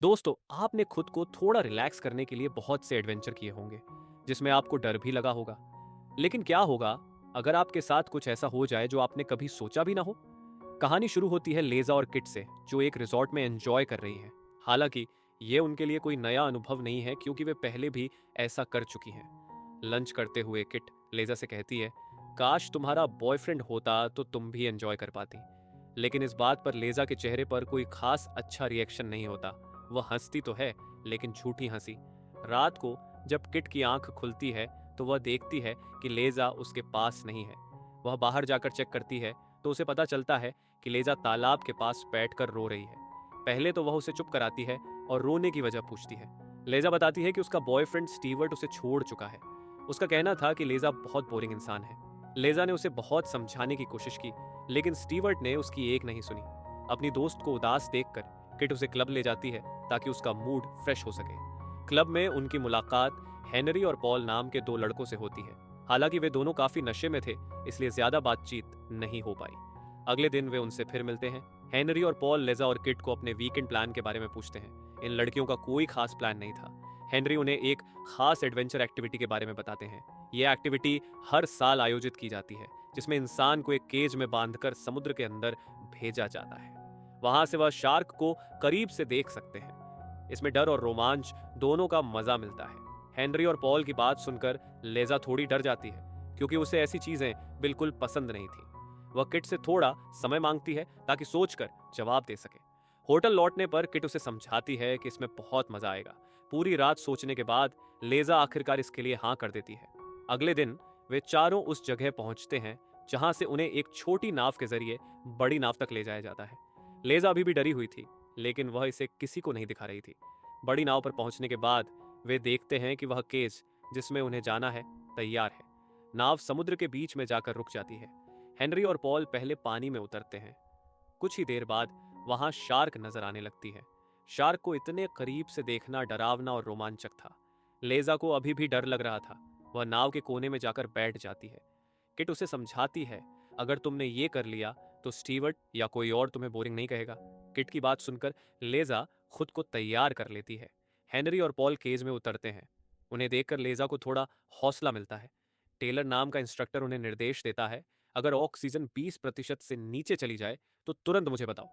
दोस्तों, आपने खुद को थोड़ा रिलैक्स करने के लिए बहुत से एडवेंचर किए होंगे जिसमें आपको डर भी लगा होगा। लेकिन क्या होगा अगर आपके साथ कुछ ऐसा हो जाए जो आपने कभी सोचा भी ना हो। कहानी शुरू होती है लेज़ा और किट से, जो एक रिजॉर्ट में एंजॉय कर रही हैं। हालांकि ये उनके लिए कोई नया अनुभव नहीं है, क्योंकि वे पहले भी ऐसा कर चुकी हैं। लंच करते हुए किट लेज़ा से कहती है, काश तुम्हारा बॉयफ्रेंड होता तो तुम भी एंजॉय कर पाती। लेकिन इस बात पर लेज़ा के चेहरे पर कोई खास अच्छा रिएक्शन नहीं होता। वह हंसती तो है, लेकिन झूठी हंसी। रात को जब किट की आंख खुलती है तो वह देखती है कि लेज़ा उसके पास नहीं है। वह बाहर जाकर चेक करती है तो उसे पता चलता है कि लेज़ा तालाब के पास बैठकर रो रही है। पहले तो वह उसे चुप कराती है और रोने की वजह पूछती है। लेज़ा बताती है कि उसका बॉयफ्रेंड स्टीवर्ट उसे छोड़ चुका है। उसका कहना था कि लेज़ा बहुत बोरिंग इंसान है। लेज़ा ने उसे बहुत समझाने की कोशिश की, लेकिन स्टीवर्ट ने उसकी एक नहीं सुनी। अपनी दोस्त को उदास देखकर किट उसे क्लब ले जाती है ताकि उसका मूड फ्रेश हो सके। क्लब में उनकी मुलाकात हेनरी और पॉल नाम के दो लड़कों से होती है। हालांकि वे दोनों काफी नशे में थे, इसलिए ज्यादा बातचीत नहीं हो पाई। अगले दिन वे उनसे फिर मिलते हैं। हेनरी और पॉल लेज़ा और किट को अपने वीकेंड प्लान के बारे में पूछते हैं। इन लड़कियों का कोई खास प्लान नहीं था। हेनरी उन्हें एक खास एडवेंचर एक्टिविटी के बारे में बताते हैं। यह एक्टिविटी हर साल आयोजित की जाती है, जिसमें इंसान को एक केज में बांधकर समुद्र के अंदर भेजा जाता है। वहां से वह शार्क को करीब से देख सकते हैं। इसमें डर और रोमांच दोनों का मजा मिलता है। हेनरी और पॉल की बात सुनकर लेज़ा थोड़ी डर जाती है, क्योंकि उसे ऐसी चीजें बिल्कुल पसंद नहीं थी। वह किट से थोड़ा समय मांगती है ताकि सोचकर जवाब दे सके। होटल लौटने पर किट उसे समझाती है कि इसमें बहुत मजा आएगा। पूरी रात सोचने के बाद लेज़ा आखिरकार इसके लिए हाँ कर देती है। अगले दिन वे चारों उस जगह पहुंचते हैं जहां से उन्हें एक छोटी नाव के जरिए बड़ी नाव तक ले जाया जाता है। लेज़ा अभी भी डरी हुई थी, लेकिन वह इसे किसी को नहीं दिखा रही थी। बड़ी नाव पर पहुंचने के बाद वे देखते हैं कि वह केज जिसमें उन्हें जाना है तैयार है। नाव समुद्र के बीच में जाकर रुक जाती है। हेनरी और पॉल पहले पानी में उतरते हैं। कुछ ही देर बाद वहां शार्क नजर आने लगती है। शार्क को इतने करीब से देखना डरावना और रोमांचक था। लेज़ा को अभी भी डर लग रहा था। वह नाव के कोने में जाकर बैठ जाती है। किट उसे समझाती है, अगर तुमने ये कर लिया तो स्टीवर्ट या कोई और तुम्हें बोरिंग नहीं कहेगा। किट की बात सुनकर लेज़ा खुद को तैयार कर लेती है। हेनरी और पॉल केज में उतरते हैं। उन्हें देखकर लेज़ा को थोड़ा हौसला मिलता है। टेलर नाम का इंस्ट्रक्टर उन्हें निर्देश देता है, अगर ऑक्सीजन 20% से नीचे चली जाए तो तुरंत मुझे बताओ,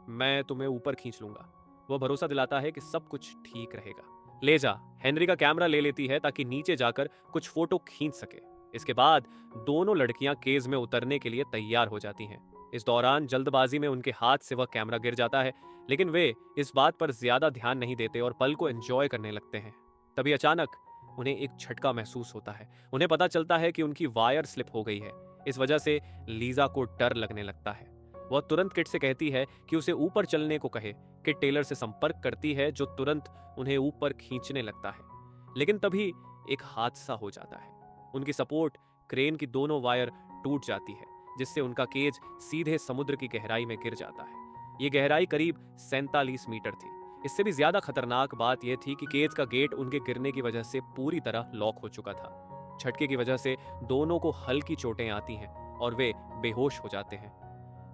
मैं तुम्हें ऊपर खींच लूंगा। वह भरोसा दिलाता है कि सब कुछ ठीक रहेगा। लेज़ा हेनरी का कैमरा ले लेती है ताकि नीचे जाकर कुछ फोटो खींच सके। इसके बाद दोनों लड़कियां केज में उतरने के लिए तैयार हो जाती हैं। इस दौरान जल्दबाजी में उनके हाथ से वह कैमरा गिर जाता है, लेकिन वे इस बात पर ज्यादा ध्यान नहीं देते और पल को एंजॉय करने लगते हैं। तभी अचानक उन्हें एक झटका महसूस होता है। उन्हें पता चलता है कि उनकी वायर स्लिप हो गई है। इस वजह से लीजा को डर लगने लगता है। वह तुरंत किट से कहती है कि उसे ऊपर चलने को कहे। किट टेलर से संपर्क करती है, जो तुरंत उन्हें ऊपर खींचने लगता है। लेकिन तभी एक हादसा हो जाता है। उनकी सपोर्ट क्रेन की दोनों वायर टूट जाती है, जिससे उनका केज सीधे समुद्र की गहराई में गिर जाता है। ये गहराई करीब 47 मीटर थी। इससे भी ज्यादा खतरनाक बात यह थी कि केज का गेट उनके गिरने की वजह से पूरी तरह लॉक हो चुका था। झटके की वजह से दोनों को हल्की चोटें आती हैं और वे बेहोश हो जाते हैं।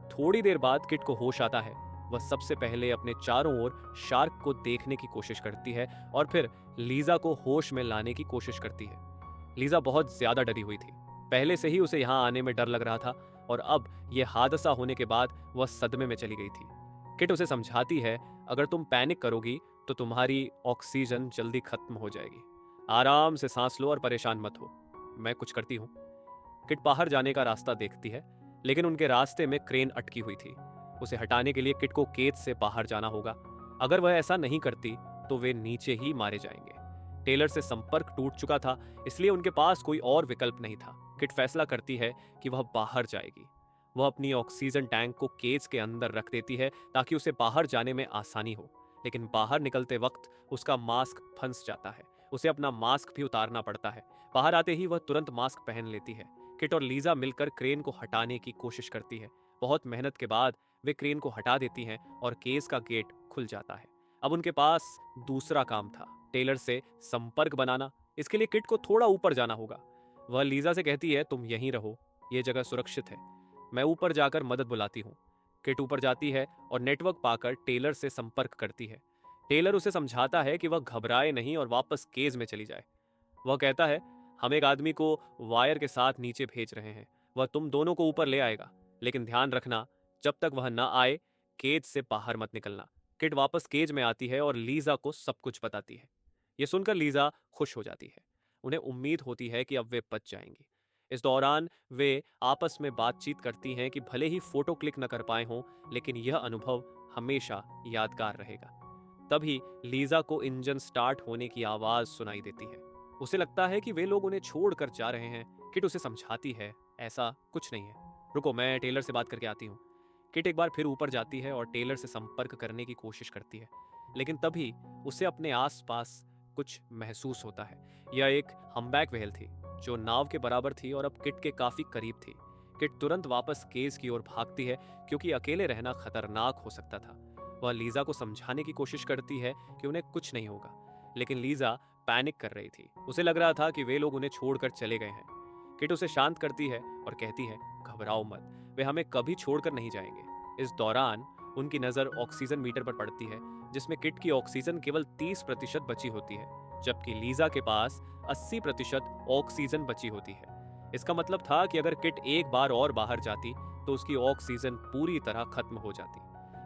थोड़ी देर बाद किट को होश आता है। वह सबसे पहले अपने चारों ओर शार्क को देखने की कोशिश करती है और फिर लीजा को होश में लाने की कोशिश करती है। लीजा बहुत ज्यादा डरी हुई थी। पहले से ही उसे यहां आने में डर लग रहा था और अब यह हादसा होने के बाद वह सदमे में चली गई थी। किट उसे समझाती है, अगर तुम पैनिक करोगी तो तुम्हारी ऑक्सीजन जल्दी खत्म हो जाएगी। आराम से सांस लो और परेशान मत हो, मैं कुछ करती हूँ। किट बाहर जाने का रास्ता देखती है, लेकिन उनके रास्ते में क्रेन अटकी हुई थी। उसे हटाने के लिए किट को केज से बाहर जाना होगा। अगर वह ऐसा नहीं करती तो वे नीचे ही मारे जाएंगे। टेलर से संपर्क टूट चुका था, इसलिए उनके पास कोई और विकल्प नहीं था। किट फैसला करती है कि वह बाहर जाएगी। वह अपनी ऑक्सीजन टैंक को केज के अंदर रख देती है ताकि उसे बाहर जाने में आसानी हो। लेकिन बाहर निकलते वक्त उसका मास्क फंस जाता है। उसे अपना मास्क भी उतारना पड़ता है। बाहर आते ही वह तुरंत मास्क पहन लेती है। किट और लीजा मिलकर क्रेन को हटाने की कोशिश करती है। बहुत मेहनत के बाद वे क्रेन को हटा देती हैं और केज का गेट खुल जाता है। अब उनके पास दूसरा काम था, टेलर से संपर्क बनाना। इसके लिए किट को थोड़ा ऊपर जाना होगा। वह लीजा से कहती है, तुम यहीं रहो, यह जगह सुरक्षित है, मैं ऊपर जाकर मदद बुलाती हूँ। किट ऊपर जाती है और नेटवर्क पाकर टेलर से संपर्क करती है। टेलर उसे समझाता है कि वह घबराए नहीं और वापस केज में चली जाए। वह कहता है, हम एक आदमी को वायर के साथ नीचे भेज रहे हैं, वह तुम दोनों को ऊपर ले आएगा, लेकिन ध्यान रखना जब तक वह न आए केज से बाहर मत निकलना। किट वापस केज में आती है और लीजा को सब कुछ बताती है। यह सुनकर लीजा खुश हो जाती है। उन्हें उम्मीद होती है कि अब वे बच जाएंगी। इस दौरान वे आपस में बातचीत करती हैं कि भले ही फोटो क्लिक न कर पाए हों, लेकिन यह अनुभव हमेशा यादगार रहेगा। तभी लीजा को इंजन स्टार्ट होने की आवाज सुनाई देती है। उसे लगता है कि वे लोग उन्हें छोड़कर जा रहे हैं। किट उसे समझाती है, ऐसा कुछ नहीं है, रुको मैं टेलर से बात करके आती हूँ। किट एक बार फिर ऊपर जाती है और टेलर से संपर्क करने की कोशिश करती है, लेकिन तभी उसे अपने आसपास कुछ महसूस होता है। यह एक हम्बैक व्हेल थी जो नाव के बराबर थी और अब किट के काफी करीब थी। किट तुरंत वापस केज की ओर भागती है क्योंकि अकेले रहना खतरनाक हो सकता था। वह लीजा को समझाने की कोशिश करती है कि उन्हें कुछ नहीं होगा, लेकिन लीजा पैनिक कर रही थी। उसे लग रहा था कि वे लोग उन्हें छोड़कर चले गए हैं। किट उसे शांत करती है और कहती है, घबराओ मत, वे हमें कभी छोड़कर नहीं जाएंगे। इस दौरान उनकी नजर ऑक्सीजन मीटर पर पड़ती है, जिसमें किट की ऑक्सीजन केवल 30% बची होती है, जबकि लीजा के पास 80% ऑक्सीजन बची होती है। इसका मतलब था कि अगर किट एक बार और बाहर जाती तो उसकी ऑक्सीजन पूरी तरह खत्म हो जाती।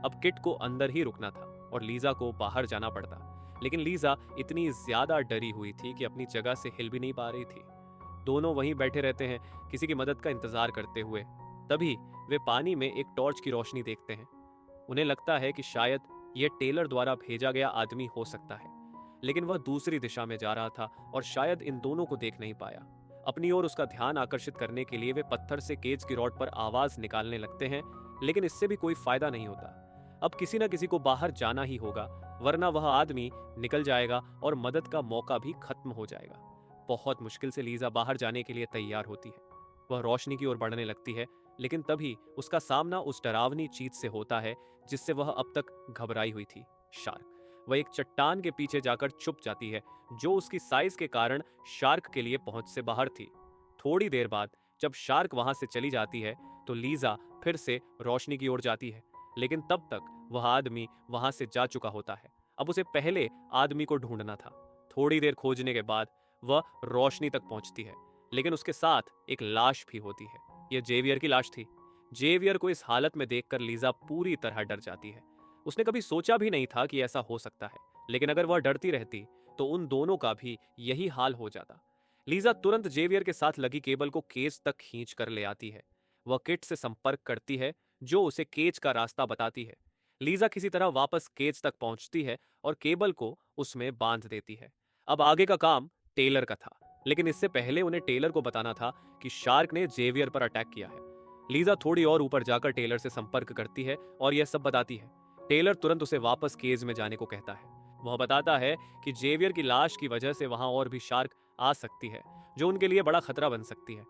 अब किट को अंदर ही रुकना था और लीजा को बाहर जाना पड़ता, लेकिन लीजा इतनी ज्यादा डरी हुई थी कि अपनी जगह से हिल भी नहीं पा रही थी। दोनों वहीं बैठे रहते हैं, किसी की मदद का इंतजार करते हुए। तभी वे पानी में एक टॉर्च की रोशनी देखते हैं। उन्हें लगता है कि शायद यह टेलर द्वारा भेजा गया आदमी हो सकता है, लेकिन वह दूसरी दिशा में जा रहा था और शायद इन दोनों को देख नहीं पाया। अपनी ओर उसका ध्यान आकर्षित करने के लिए वे पत्थर से केज की रॉड पर आवाज निकालने लगते हैं, लेकिन इससे भी कोई फायदा नहीं होता। अब किसी न किसी को बाहर जाना ही होगा, वरना वह आदमी निकल जाएगा और मदद का मौका भी खत्म हो जाएगा। बहुत मुश्किल से लीजा बाहर जाने के लिए तैयार होती है। वह रोशनी की ओर बढ़ने लगती है, लेकिन तभी उसका सामना उस डरावनी चीज से होता है जिससे वह अब तक घबराई हुई थी, शार्क। वह एक चट्टान के पीछे जाकर छुप जाती है, जो उसकी साइज के कारण शार्क के लिए पहुंच से बाहर थी। थोड़ी देर बाद जब शार्क वहां से चली जाती है तो लीजा फिर से रोशनी की ओर जाती है, लेकिन तब तक वह आदमी वहां से जा चुका होता है। अब उसे पहले आदमी को ढूंढना था। थोड़ी देर खोजने के बाद वह रोशनी तक पहुंचती है, लेकिन उसके साथ एक लाश भी होती है। यह जेवियर की लाश थी। जेवियर को इस हालत में देखकर लीजा पूरी तरह डर जाती है। उसने कभी सोचा भी नहीं था कि ऐसा हो सकता है, लेकिन अगर वह डरती रहती तो उन दोनों का भी यही हाल हो जाता। लीजा तुरंत जेवियर के साथ लगी केबल को केज तक खींच कर ले आती है। वह किट से संपर्क करती है, जो उसे केज का रास्ता बताती है। लीजा किसी तरह वापस केज तक पहुंचती है और केबल को उसमें बांध देती है। अब आगे का काम टेलर का था, लेकिन इससे पहले उन्हें टेलर को बताना था कि शार्क ने जेवियर पर अटैक किया है। लीजा थोड़ी और ऊपर जाकर टेलर से संपर्क करती है और यह सब बताती है। टेलर तुरंत उसे वापस केज में जाने को कहता है। वह बताता है कि जेवियर की लाश की वजह से वहां और भी शार्क आ सकती है, जो उनके लिए बड़ा खतरा बन सकती है।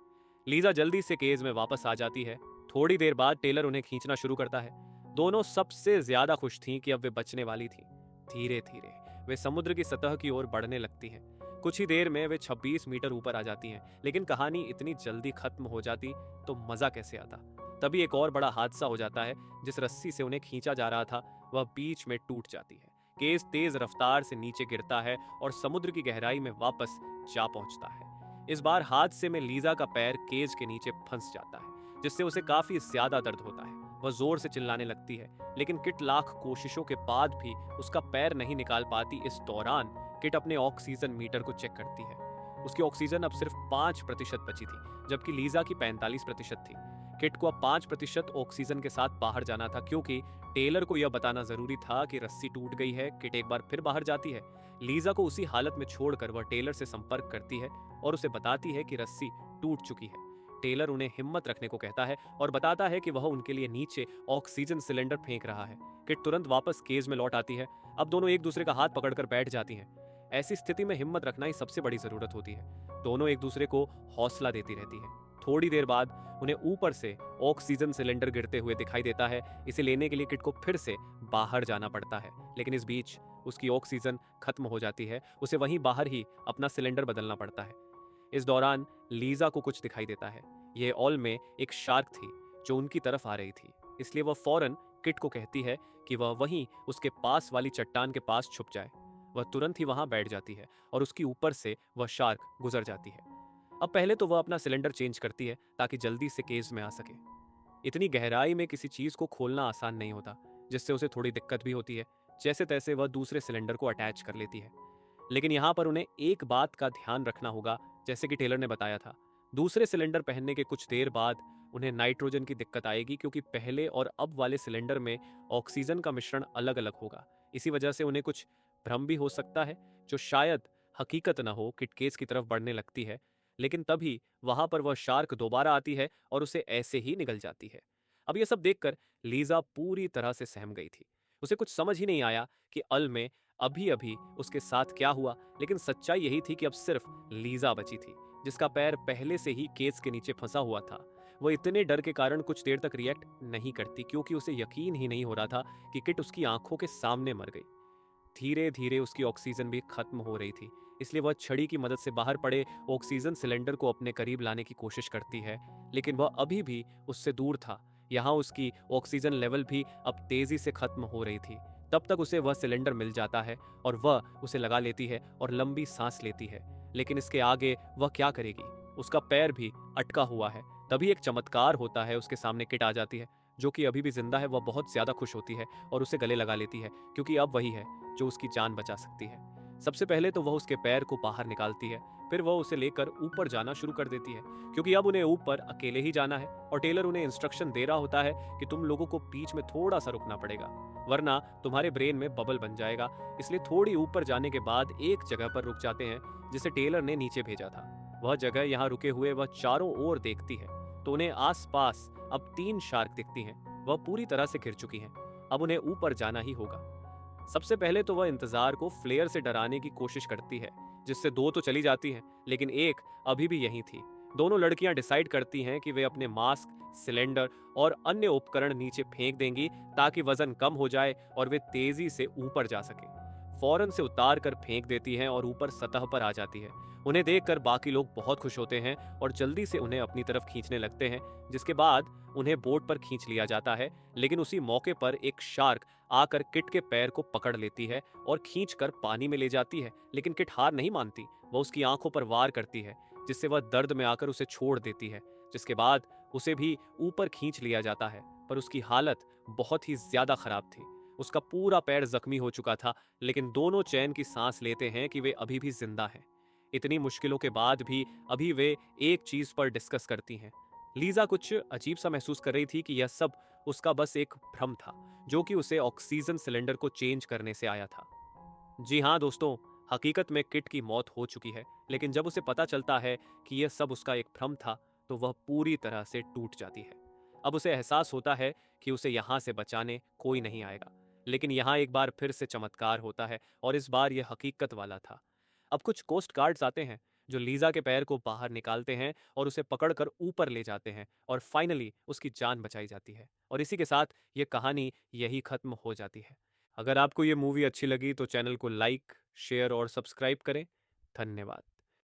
लीजा जल्दी से केज में वापस आ जाती है। थोड़ी देर बाद टेलर उन्हें खींचना शुरू करता है। दोनों सबसे ज्यादा खुश थीं कि अब वे बचने वाली थीं। धीरे धीरे वे समुद्र की सतह की ओर बढ़ने लगती हैं। कुछ ही देर में वे 26 मीटर ऊपर आ जाती हैं, लेकिन कहानी इतनी जल्दी खत्म हो जाती तो मजा कैसे आता। तभी एक और बड़ा हादसा हो जाता है। जिस रस्सी से उन्हें खींचा जा रहा था वह बीच में टूट जाती है। केज तेज रफ्तार से नीचे गिरता है और समुद्र की गहराई में वापस जा पहुंचता है। इस बार हादसे में लीजा का पैर केज के नीचे फंस जाता है, जिससे उसे काफी ज्यादा दर्द होता है। वह जोर से चिल्लाने लगती है, लेकिन किट लाख कोशिशों के बाद भी उसका पैर नहीं निकाल पाती। इस दौरान किट अपने ऑक्सीजन मीटर को चेक करती है। उसकी ऑक्सीजन अब सिर्फ 5% बची थी, जबकि लीजा की 45% थी। किट को अब 5% ऑक्सीजन के साथ बाहर जाना था, क्योंकि टेलर को यह बताना जरूरी था कि रस्सी टूट गई है। किट एक बार फिर बाहर जाती है। लीजा को उसी हालत में छोड़कर वह टेलर से संपर्क करती है और उसे बताती है कि रस्सी टूट चुकी है। टेलर उन्हें हिम्मत रखने को कहता है और बताता है कि वह उनके लिए नीचे ऑक्सीजन सिलेंडर फेंक रहा है। किट तुरंत वापस केज में लौट आती है। अब दोनों एक दूसरे का हाथ पकड़कर बैठ जाती हैं। ऐसी स्थिति में हिम्मत रखना ही सबसे बड़ी जरूरत होती है। दोनों एक दूसरे को हौसला देती रहती हैं। थोड़ी देर बाद उन्हें ऊपर से ऑक्सीजन सिलेंडर गिरते हुए दिखाई देता है। इसे लेने के लिए किट को फिर से बाहर जाना पड़ता है, लेकिन इस बीच उसकी ऑक्सीजन खत्म हो जाती है। उसे वहीं बाहर ही अपना सिलेंडर बदलना पड़ता है। इस दौरान लीजा को कुछ दिखाई देता है। यह ऑल में एक शार्क थी जो उनकी तरफ आ रही थी, इसलिए वह फौरन किट को कहती है कि वह वहीं उसके पास वाली चट्टान के पास छुप जाए। वह तुरंत ही वहां बैठ जाती है और उसकी ऊपर से वह शार्क गुजर जाती है। अब पहले तो वह अपना सिलेंडर चेंज करती है ताकि जल्दी से केज में आ सके। इतनी गहराई में किसी चीज को खोलना आसान नहीं होता, जिससे उसे थोड़ी दिक्कत भी होती है। जैसे तैसे वह दूसरे सिलेंडर को अटैच कर लेती है। लेकिन यहाँ पर उन्हें एक बात का ध्यान रखना होगा, जैसे कि टेलर ने बताया था। दूसरे सिलेंडर पहनने के कुछ देर बाद उन्हें नाइट्रोजन की दिक्कत आएगी, क्योंकि पहले और अब वाले सिलेंडर में ऑक्सीजन का मिश्रण अलग अलग होगा। इसी वजह से उन्हें कुछ भ्रम भी हो सकता है, जो शायद हकीकत न हो। किटकेस की तरफ बढ़ने लगती है, लेकिन तभी वहां पर वह शार्क दोबारा आती है और उसे ऐसे ही निगल जाती है। अब यह सब देखकर लीजा पूरी तरह से सहम गई थी। उसे कुछ समझ ही नहीं आया कि अल में अभी अभी उसके साथ क्या हुआ। लेकिन सच्चाई यही थी कि अब सिर्फ लीजा बची थी, जिसका पैर पहले से ही केस के नीचे फंसा हुआ था। वह इतने डर के कारण कुछ देर तक रिएक्ट नहीं करती, क्योंकि उसे यकीन ही नहीं हो रहा था कि किट उसकी आंखों के सामने मर गई। धीरे धीरे उसकी ऑक्सीजन भी खत्म हो रही थी, इसलिए वह छड़ी की मदद से बाहर पड़े ऑक्सीजन सिलेंडर को अपने करीब लाने की कोशिश करती है। लेकिन वह अभी भी उससे दूर था। यहाँ उसकी ऑक्सीजन लेवल भी अब तेजी से खत्म हो रही थी। तब तक उसे वह सिलेंडर मिल जाता है और वह उसे लगा लेती है और लंबी सांस लेती है। लेकिन इसके आगे वह क्या करेगी? उसका पैर भी अटका हुआ है। तभी एक चमत्कार होता है, उसके सामने किट आ जाती है, जो कि अभी भी जिंदा है। वह बहुत ज्यादा खुश होती है और उसे गले लगा लेती है, क्योंकि अब वही है जो उसकी जान बचा सकती है। सबसे पहले तो वह उसके पैर को बाहर निकालती है, फिर वह उसे लेकर ऊपर जाना शुरू कर देती है, क्योंकि अब उन्हें ऊपर अकेले ही जाना है। और टेलर उन्हें इंस्ट्रक्शन दे रहा होता है कि तुम लोगों को बीच में थोड़ा सा रुकना पड़ेगा, वरना तुम्हारे ब्रेन में बबल बन जाएगा। इसलिए थोड़ी ऊपर जाने के बाद एक जगह पर रुक जाते हैं, जिसे टेलर ने नीचे भेजा था। वह जगह यहाँ रुके हुए वह चारों ओर देखती है, तो उन्हें आसपास अब 3 शार्क दिखती हैं। वह पूरी तरह से घिर चुकी हैं। अब उन्हें ऊपर जाना ही होगा। सबसे पहले तो वह इंतजार को फ्लेयर से डराने की कोशिश करती है, जिससे 2 तो चली जाती हैं, लेकिन एक अभी भी यहीं थी। दोनों लड़कियां डिसाइड करती हैं कि वे अपने मास्क, सिलेंडर और अन्य उपकरण नीचे फेंक देंगी, ताकि वजन कम हो जाए और वे तेजी से ऊपर जा सके। फौरन से उतार कर फेंक देती हैं और ऊपर सतह पर आ जाती है। उन्हें देखकर बाकी लोग बहुत खुश होते हैं और जल्दी से उन्हें अपनी तरफ खींचने लगते हैं, जिसके बाद उन्हें बोट पर खींच लिया जाता है। लेकिन उसी मौके पर एक शार्क आकर किट के पैर को पकड़ लेती है और खींचकर पानी में ले जाती है। लेकिन किट हार नहीं मानती। वह उसकी आंखों पर वार करती है, जिससे वह दर्द में आकर उसे छोड़ देती है। जिसके बाद उसे भी ऊपर खींच लिया जाता है, पर उसकी हालत बहुत ही ज्यादा खराब थी। उसका पूरा पैर जख्मी हो चुका था, लेकिन दोनों चैन की सांस लेते हैं कि वे अभी भी जिंदा हैं। इतनी मुश्किलों के बाद भी अभी वे एक चीज पर डिस्कस करती हैं। लीजा कुछ अजीब सा महसूस कर रही थी कि यह सब उसका बस एक भ्रम था, जो कि उसे ऑक्सीजन सिलेंडर को चेंज करने से आया था। जी हाँ दोस्तों, हकीकत में किट की मौत हो चुकी है, लेकिन जब उसे पता चलता है कि यह सब उसका एक भ्रम था, तो वह पूरी तरह से टूट जाती है। अब उसे एहसास होता है कि उसे यहाँ से बचाने कोई नहीं आएगा। लेकिन यहाँ एक बार फिर से चमत्कार होता है, और इस बार यह हकीकत वाला था। अब कुछ कोस्ट गार्ड्स आते हैं, जो लीजा के पैर को बाहर निकालते हैं और उसे पकड़कर ऊपर ले जाते हैं, और फाइनली उसकी जान बचाई जाती है। और इसी के साथ ये कहानी यही खत्म हो जाती है। अगर आपको ये मूवी अच्छी लगी तो चैनल को लाइक, शेयर और सब्सक्राइब करें। धन्यवाद।